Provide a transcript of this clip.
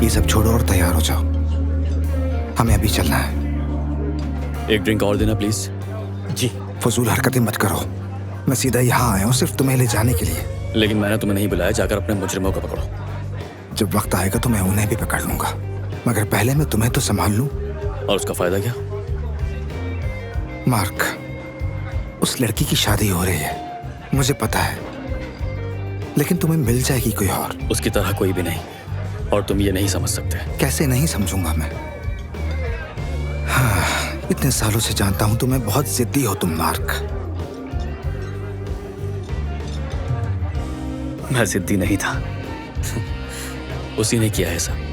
ये सब छोड़ो और तैयार हो जाओ, हमें अभी चलना है। एक ड्रिंक और देना प्लीज। जी। फजूल हरकतें मत करो, मैं सीधा यहाँ आया हूँ सिर्फ तुम्हें ले जाने के लिए। लेकिन मैंने तुम्हें नहीं बुलाया, जाकर अपने मुजरिमों को पकड़ो। जब वक्त आएगा तो मैं उन्हें भी पकड़ लूंगा, मगर पहले मैं तुम्हें तो संभाल लूं। और उसका फायदा क्या? मार्क, उस लड़की की शादी हो रही है, मुझे पता है, लेकिन तुम्हें मिल जाएगी कोई और। उसकी तरह कोई भी नहीं, और तुम ये नहीं समझ सकते। कैसे नहीं समझूंगा मैं? हाँ, इतने सालों से जानता हूं तुम्हें, बहुत जिद्दी हो तुम मार्क। मैं जिद्दी नहीं था। उसी ने किया है सब।